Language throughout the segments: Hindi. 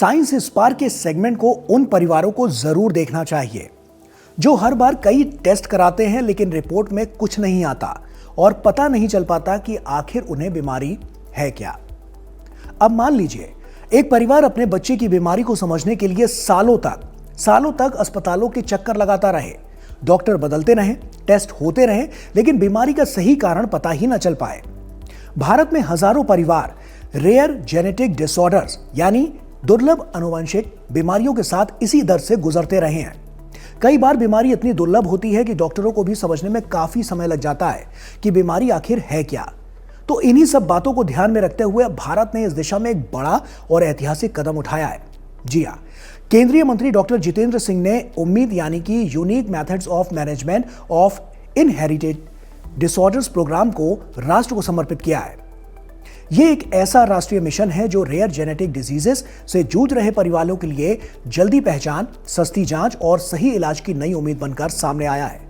साइंस स्पार्क के सेगमेंट को उन परिवारों को जरूर देखना चाहिए जो हर बार कई टेस्ट कराते हैं लेकिन रिपोर्ट में कुछ नहीं आता और पता नहीं चल पाता कि आखिर उन्हें बीमारी है क्या। अब मान लीजिए एक परिवार अपने बच्चे की बीमारी को समझने के लिए सालों तक अस्पतालों के चक्कर लगाता रहे, डॉक्टर बदलते रहे, टेस्ट होते रहे, लेकिन बीमारी का सही कारण पता ही न चल पाए। भारत में हजारों परिवार रेयर जेनेटिक डिसऑर्डर्स यानी दुर्लभ आनुवंशिक बीमारियों के साथ इसी दर्द से गुजरते रहे हैं। कई बार बीमारी इतनी दुर्लभ होती है कि डॉक्टरों को भी समझने में काफी समय लग जाता है कि बीमारी आखिर है क्या। तो इन्हीं सब बातों को ध्यान में रखते हुए भारत ने इस दिशा में एक बड़ा और ऐतिहासिक कदम उठाया है। जी हाँ, केंद्रीय मंत्री डॉक्टर जितेंद्र सिंह ने उम्मीद यानी कि unique methods of management of inherited disorders program को राष्ट्र को समर्पित किया है। यह एक ऐसा राष्ट्रीय मिशन है जो रेयर जेनेटिक डिजीजेस से जूझ रहे परिवारों के लिए जल्दी पहचान, सस्ती जांच और सही इलाज की नई उम्मीद बनकर सामने आया है।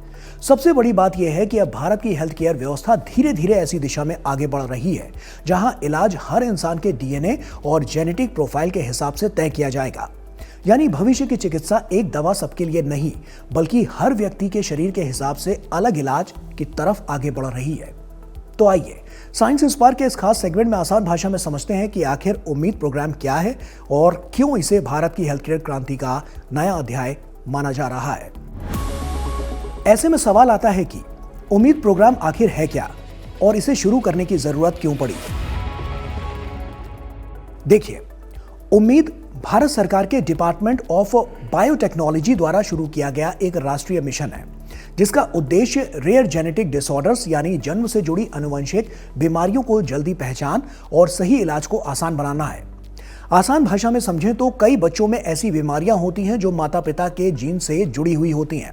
सबसे बड़ी बात यह है कि अब भारत की हेल्थ केयर व्यवस्था धीरे धीरे ऐसी दिशा में आगे बढ़ रही है जहां इलाज हर इंसान के डीएनए और जेनेटिक प्रोफाइल के हिसाब से तय किया जाएगा। यानी भविष्य की चिकित्सा एक दवा सबके लिए नहीं बल्कि हर व्यक्ति के शरीर के हिसाब से अलग इलाज की तरफ आगे बढ़ रही है। तो आइए साइंस स्पार्क के इस खास सेगमेंट में आसान भाषा में समझते हैं कि आखिर उम्मीद प्रोग्राम क्या है और क्यों इसे भारत की हेल्थ केयर क्रांति का नया अध्याय माना जा रहा है। ऐसे में सवाल आता है कि उम्मीद प्रोग्राम आखिर है क्या और इसे शुरू करने की जरूरत क्यों पड़ी। देखिए, उम्मीद भारत सरकार के डिपार्टमेंट ऑफ बायोटेक्नोलॉजी द्वारा शुरू किया गया एक राष्ट्रीय मिशन है जिसका उद्देश्य रेयर जेनेटिक डिसऑर्डर्स यानी जन्म से जुड़ी आनुवंशिक बीमारियों को जल्दी पहचान और सही इलाज को आसान बनाना है। आसान भाषा में समझें तो कई बच्चों में ऐसी बीमारियां होती हैं जो माता पिता के जीन से जुड़ी हुई होती हैं।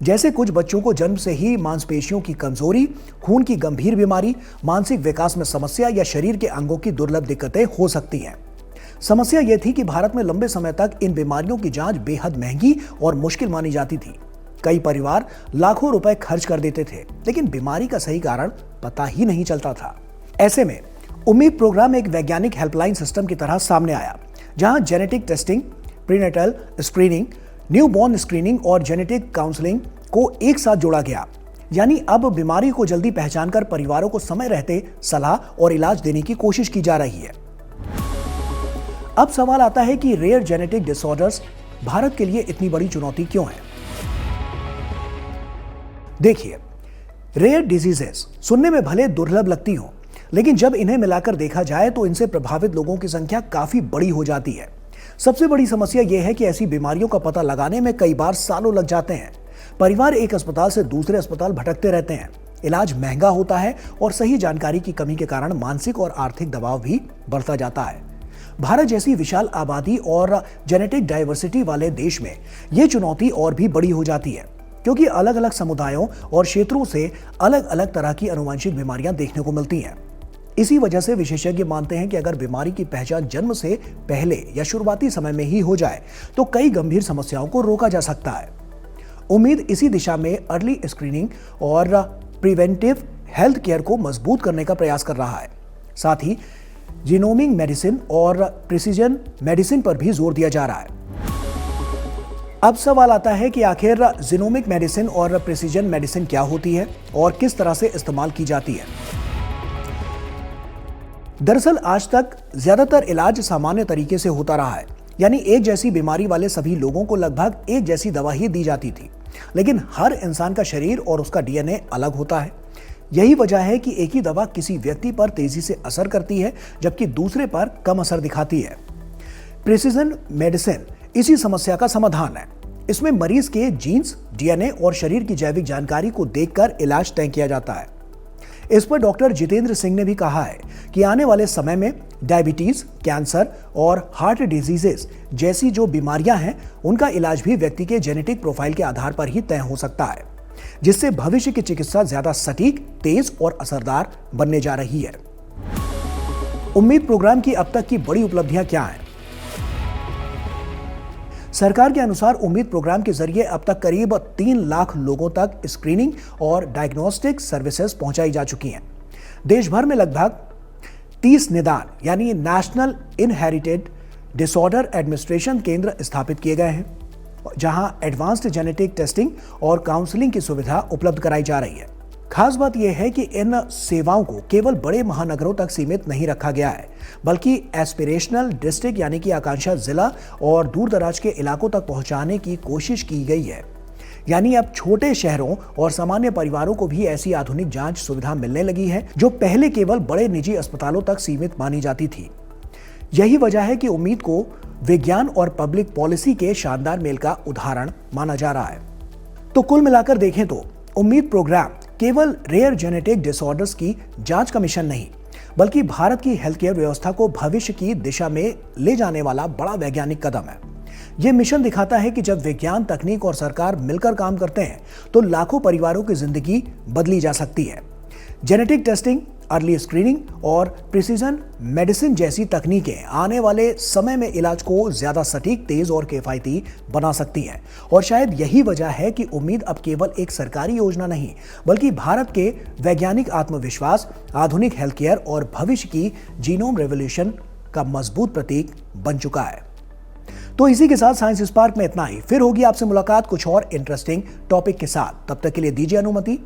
जैसे कुछ बच्चों को जन्म से ही मांसपेशियों की कमजोरी, खून की गंभीर बीमारी, मानसिक विकास में समस्या या शरीर के अंगों की दुर्लभ दिक्कतें हो सकती हैं। समस्या यह थी कि भारत में लंबे समय तक इन बीमारियों की जांच बेहद महंगी और मुश्किल मानी जाती थी। कई परिवार लाखों रुपए खर्च कर देते थे लेकिन बीमारी का सही कारण पता ही नहीं चलता था। ऐसे में उम्मीद प्रोग्राम एक वैज्ञानिक हेल्पलाइन सिस्टम की तरह सामने आया जहां genetic testing, prenatal screening, newborn screening और जेनेटिक काउंसलिंग को एक साथ जोड़ा गया। यानी अब बीमारी को जल्दी पहचानकर परिवारों को समय रहते सलाह और इलाज देने की कोशिश की जा रही है। अब सवाल आता है कि रेयर जेनेटिक डिसऑर्डर्स भारत के लिए इतनी बड़ी चुनौती क्यों है। देखिए, रेयर डिजीजेस सुनने में भले दुर्लभ लगती हो लेकिन जब इन्हें मिलाकर देखा जाए तो इनसे प्रभावित लोगों की संख्या काफी बड़ी हो जाती है। सबसे बड़ी समस्या यह है कि ऐसी बीमारियों का पता लगाने में कई बार सालों लग जाते हैं। परिवार एक अस्पताल से दूसरे अस्पताल भटकते रहते हैं, इलाज महंगा होता है और सही जानकारी की कमी के कारण मानसिक और आर्थिक दबाव भी बढ़ता जाता है। भारत जैसी विशाल आबादी और जेनेटिक डाइवर्सिटी वाले देश में यह चुनौती और भी बड़ी हो जाती है क्योंकि अलग अलग समुदायों और क्षेत्रों से अलग अलग तरह की आनुवंशिक बीमारियां देखने को मिलती हैं। इसी वजह से विशेषज्ञ मानते हैं कि अगर बीमारी की पहचान जन्म से पहले या शुरुआती समय में ही हो जाए तो कई गंभीर समस्याओं को रोका जा सकता है। उम्मीद इसी दिशा में अर्ली स्क्रीनिंग और प्रिवेंटिव हेल्थ केयर को मजबूत करने का प्रयास कर रहा है। साथ ही जीनोमिक मेडिसिन और प्रिसीजन मेडिसिन पर भी जोर दिया जा रहा है। अब सवाल आता है कि आखिर जीनोमिक मेडिसिन और प्रिसीजन मेडिसिन क्या होती है और किस तरह से इस्तेमाल की जाती है। दरअसल आज तक ज्यादातर इलाज सामान्य तरीके से होता रहा है, यानी एक जैसी बीमारी वाले सभी लोगों को लगभग एक जैसी दवा ही दी जाती थी। लेकिन हर इंसान का शरीर और उसका डीएनए अलग होता है। यही वजह है कि एक ही दवा किसी व्यक्ति पर तेजी से असर करती है जबकि दूसरे पर कम असर दिखाती है। प्रिसीजन मेडिसिन इसी समस्या का समाधान है। इसमें मरीज के जीन्स, डीएनए और शरीर की जैविक जानकारी को देखकर इलाज तय किया जाता है। इस पर डॉक्टर जितेंद्र सिंह ने भी कहा है कि आने वाले समय में डायबिटीज, कैंसर और हार्ट डिजीजेस जैसी जो बीमारियां हैं उनका इलाज भी व्यक्ति के जेनेटिक प्रोफाइल के आधार पर ही तय हो सकता है, जिससे भविष्य की चिकित्सा ज्यादा सटीक, तेज और असरदार बनने जा रही है। उम्मीद प्रोग्राम की अब तक की बड़ी उपलब्धियां क्या हैं? सरकार के अनुसार उम्मीद प्रोग्राम के जरिए अब तक करीब 3 लाख लोगों तक स्क्रीनिंग और डायग्नोस्टिक सर्विसेज पहुंचाई जा चुकी हैं। देश भर में लगभग 30 निदान यानी नेशनल इनहेरिटेड डिसऑर्डर एडमिनिस्ट्रेशन केंद्र स्थापित किए गए हैं, जहां एडवांस्ड जेनेटिक टेस्टिंग और काउंसलिंग की सुविधा उपलब्ध कराई जा रही है। खास बात यह है कि इन सेवाओं को केवल बड़े महानगरों तक सीमित नहीं रखा गया है, बल्कि एस्पिरेशनल डिस्ट्रिक्ट यानी कि आकांक्षा जिला और दूर दराज के इलाकों तक पहुंचाने की कोशिश की गई है। यानी अब छोटे शहरों और सामान्य परिवारों को भी ऐसी आधुनिक जांच सुविधा मिलने लगी है जो पहले केवल बड़े निजी अस्पतालों तक सीमित मानी जाती थी। यही वजह है कि उम्मीद को विज्ञान और पब्लिक पॉलिसी के शानदार मेल का उदाहरण माना जा रहा है। तो कुल मिलाकर देखें तो उम्मीद प्रोग्राम केवल रेयर जेनेटिक डिसऑर्डर्स की जांच का मिशन नहीं, बल्कि भारत की हेल्थ केयर व्यवस्था को भविष्य की दिशा में ले जाने वाला बड़ा वैज्ञानिक कदम है। यह मिशन दिखाता है कि जब विज्ञान, तकनीक और सरकार मिलकर काम करते हैं तो लाखों परिवारों की जिंदगी बदली जा सकती है। जेनेटिक टेस्टिंग, अर्ली स्क्रीनिंग और प्रिसीजन मेडिसिन जैसी तकनीकें आने वाले समय में इलाज को ज्यादा सटीक, तेज और किफायती बना सकती हैं। और शायद यही वजह है कि उम्मीद अब केवल एक सरकारी योजना नहीं, बल्कि भारत के वैज्ञानिक आत्मविश्वास, आधुनिक हेल्थ केयर और भविष्य की जीनोम रेवोल्यूशन का मजबूत प्रतीक बन चुका है। तो इसी के साथ साइंस स्पार्क में इतना ही। फिर होगी आपसे मुलाकात कुछ और इंटरेस्टिंग टॉपिक के साथ। तब तक के लिए दीजिए अनुमति।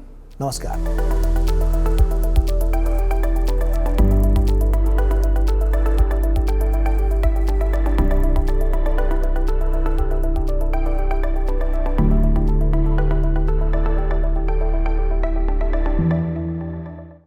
नमस्कार।